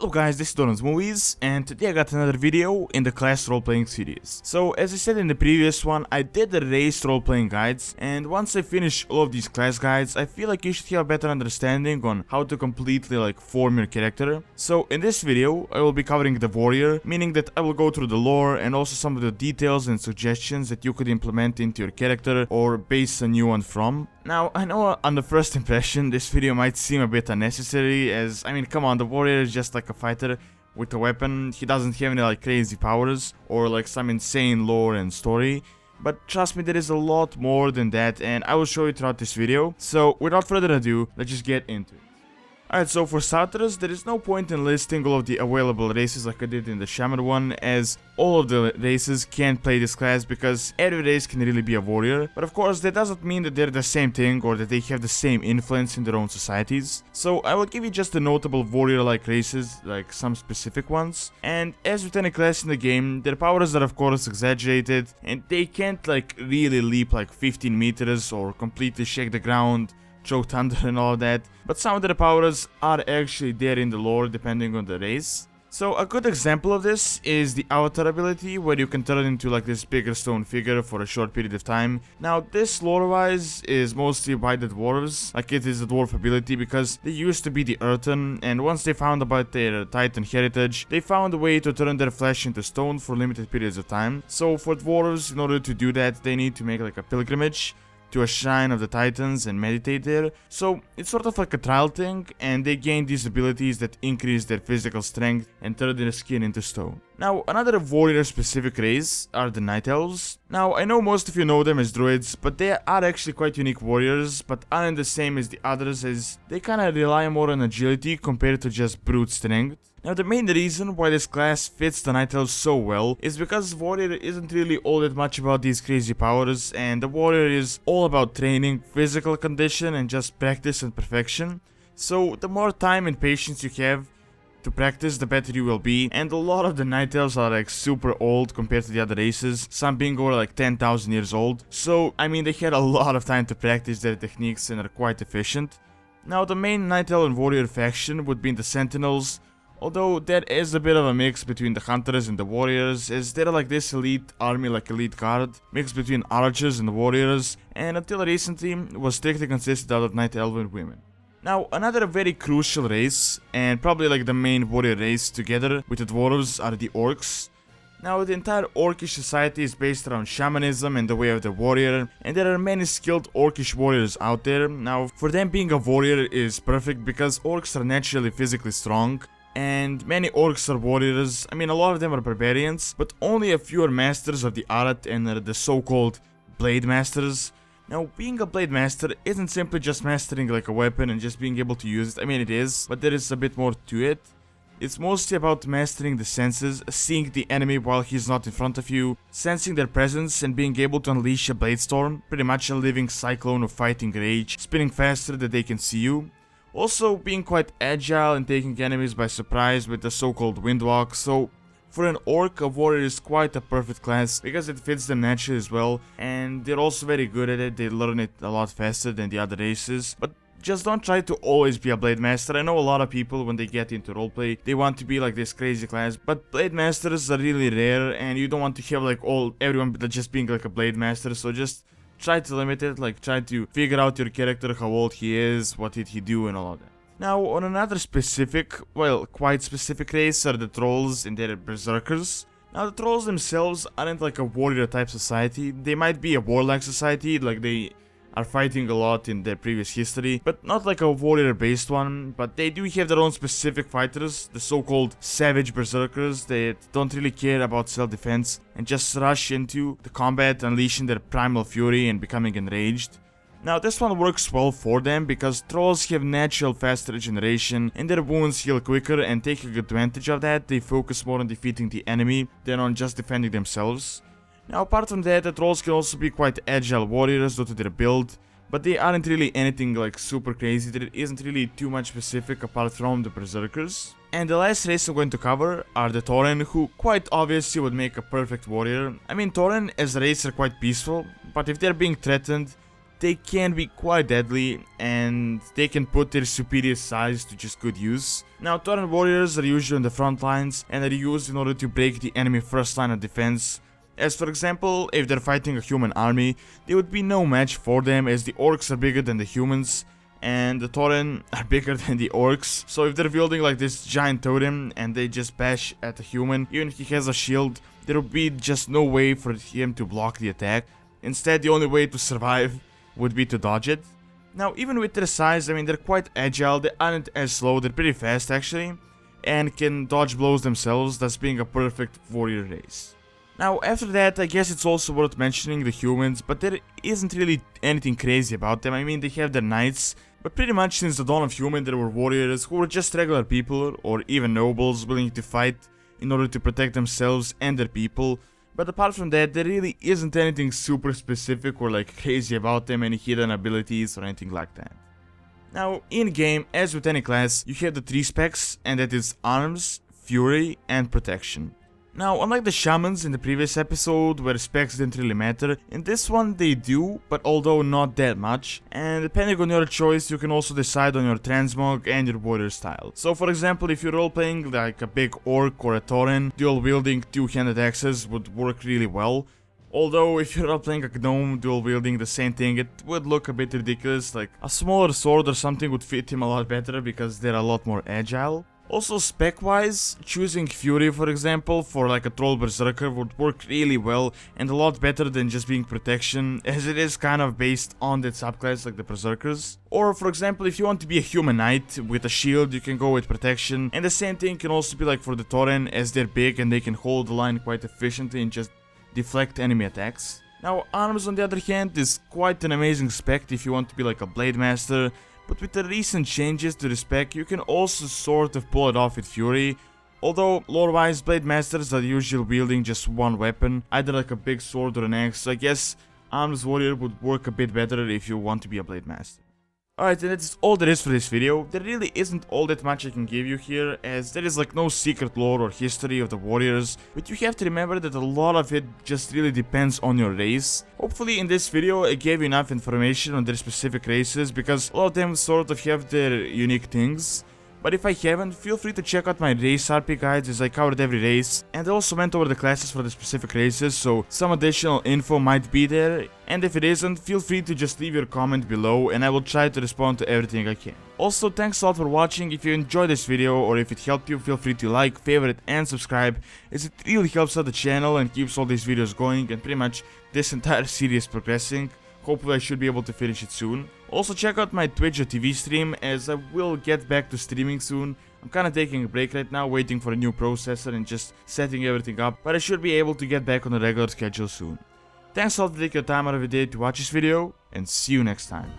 Hello guys, this is Donald's Movies, and today I got another video in the class role-playing series. So, as I said in the previous one, I did the race role-playing guides, and once I finish all of these class guides, I feel like you should have a better understanding on how to completely form your character. So, in this video, I will be covering the warrior, meaning that I will go through the lore and also some of the details and suggestions that you could implement into your character or base a new one from. Now, I know on the first impression, this video might seem a bit unnecessary, as, I mean, come on, the warrior is just like a fighter with a weapon. He doesn't have any crazy powers or some insane lore and story. But trust me, there is a lot more than that, and I will show you throughout this video. So, without further ado, let's just get into it. Alright, so for starters, there is no point in listing all of the available races like I did in the Shaman one, as all of the races can't play this class because every race can really be a warrior. But of course, that doesn't mean that they're the same thing or that they have the same influence in their own societies. So I will give you just the notable warrior-like races, like some specific ones. And as with any class in the game, their powers are of course exaggerated, and they can't really leap 15 meters or completely shake the ground, throw thunder and all of that, but some of their powers are actually there in the lore depending on the race. So a good example of this is the avatar ability, where you can turn into this bigger stone figure for a short period of time. Now this lore wise is mostly by the dwarves, it is a dwarf ability because they used to be the earthen, and once they found about their titan heritage, they found a way to turn their flesh into stone for limited periods of time. So for dwarves, in order to do that, they need to make a pilgrimage to a shrine of the titans and meditate there. So it's sort of like a trial thing, and they gain these abilities that increase their physical strength and turn their skin into stone. Now, another warrior specific race are the night elves. Now, I know most of you know them as druids, but they are actually quite unique warriors, but aren't the same as the others, as they kinda rely more on agility compared to just brute strength. Now, the main reason why this class fits the Night Elves so well is because warrior isn't really all that much about these crazy powers, and the warrior is all about training, physical condition, and just practice and perfection. So, the more time and patience you have to practice, the better you will be, and a lot of the Night Elves are super old compared to the other races, some being over 10,000 years old. So, I mean, they had a lot of time to practice their techniques and are quite efficient. Now, the main Night Elf and warrior faction would be the Sentinels, although there is a bit of a mix between the hunters and the warriors, as they're this elite army, elite guard, mixed between archers and warriors, and until recently was strictly consisted out of night elven women. Now, another very crucial race, and probably the main warrior race together with the dwarves, are the orcs. Now, the entire orcish society is based around shamanism and the way of the warrior, and there are many skilled orcish warriors out there. Now, for them, being a warrior is perfect because orcs are naturally physically strong, and many orcs are warriors. I mean, a lot of them are barbarians, but only a few are masters of the art and are the so-called blade masters. Now, being a blade master isn't simply just mastering a weapon and just being able to use it. I mean, it is, but there is a bit more to it. It's mostly about mastering the senses, seeing the enemy while he's not in front of you, sensing their presence, and being able to unleash a blade storm, pretty much a living cyclone of fighting rage, spinning faster than they can see you. Also being quite agile and taking enemies by surprise with the so-called windwalk. So for an orc, a warrior is quite a perfect class because it fits them naturally as well, and they're also very good at it. They learn it a lot faster than the other races. But just don't try to always be a blade master. I know a lot of people, when they get into roleplay, they want to be this crazy class, but blade masters are really rare, and you don't want to have everyone just being a blade master. So just try to limit it, try to figure out your character, how old he is, what did he do, and all of that. Now, on another specific, quite specific race are the trolls and their berserkers. Now, the trolls themselves aren't a warrior type society. They might be a warlike society, they are fighting a lot in their previous history, but not a warrior based one. But they do have their own specific fighters, the so-called savage berserkers that don't really care about self-defense and just rush into the combat, unleashing their primal fury and becoming enraged. Now, this one works well for them because trolls have natural fast regeneration and their wounds heal quicker, and taking advantage of that, they focus more on defeating the enemy than on just defending themselves. Now, apart from that, the trolls can also be quite agile warriors due to their build, but they aren't really anything super crazy. There isn't really too much specific apart from the berserkers. And the last race I'm going to cover are the tauren, who quite obviously would make a perfect warrior. I mean, tauren as a race are quite peaceful, but if they're being threatened, they can be quite deadly, and they can put their superior size to just good use. Now, Tauren warriors are usually on the front lines, and are used in order to break the enemy first line of defense. As for example, if they're fighting a human army, they would be no match for them, as the orcs are bigger than the humans, and the Tauren are bigger than the orcs. So if they're building like this giant totem and they just bash at a human, even if he has a shield, there will be just no way for him to block the attack. Instead, the only way to survive would be to dodge it. Now, even with their size, I mean, they're quite agile, they aren't as slow, they're pretty fast actually, and can dodge blows themselves, thus being a perfect warrior race. Now, after that, I guess it's also worth mentioning the humans, but there isn't really anything crazy about them. I mean, they have their knights, but pretty much since the dawn of human, there were warriors who were just regular people, or even nobles willing to fight in order to protect themselves and their people. But apart from that, there really isn't anything super specific or like crazy about them, any hidden abilities or anything like that. Now, in-game, as with any class, you have the 3 specs, and that is arms, fury, and protection. Now, unlike the shamans in the previous episode, where specs didn't really matter, in this one they do, but although not that much, and depending on your choice, you can also decide on your transmog and your warrior style. So for example, if you're role-playing like a big orc or a tauren, dual-wielding two-handed axes would work really well. Although, if you're role-playing a gnome dual-wielding the same thing, it would look a bit ridiculous, like a smaller sword or something would fit him a lot better because they're a lot more agile. Also, spec-wise, choosing Fury, for example, for like a Troll Berserker would work really well and a lot better than just being Protection, as it is kind of based on that subclass like the Berserkers. Or, for example, if you want to be a Human Knight with a shield, you can go with Protection, and the same thing can also be like for the Tauren, as they're big and they can hold the line quite efficiently and just deflect enemy attacks. Now, Arms, on the other hand, is quite an amazing spec if you want to be like a Blade Master. But with the recent changes to the spec, you can also sort of pull it off with Fury. Although, lore-wise, Blade Masters are usually wielding just one weapon, either like a big sword or an axe, so I guess Arms Warrior would work a bit better if you want to be a Blade Master. Alright, and that's all there is for this video. There really isn't all that much I can give you here, as there is like no secret lore or history of the warriors, but you have to remember that a lot of it just really depends on your race. Hopefully in this video I gave you enough information on their specific races, because a lot of them sort of have their unique things. But if I haven't, feel free to check out my race RP guides, as I covered every race, and I also went over the classes for the specific races, so some additional info might be there, and if it isn't, feel free to just leave your comment below and I will try to respond to everything I can. Also, thanks a lot for watching. If you enjoyed this video or if it helped you, feel free to like, favorite and subscribe, as it really helps out the channel and keeps all these videos going and pretty much this entire series progressing. Hopefully I should be able to finish it soon. Also check out my Twitch or TV stream, as I will get back to streaming soon. I'm kinda taking a break right now, waiting for a new processor and just setting everything up, but I should be able to get back on a regular schedule soon. Thanks a lot for taking your time out of your day to watch this video, and see you next time.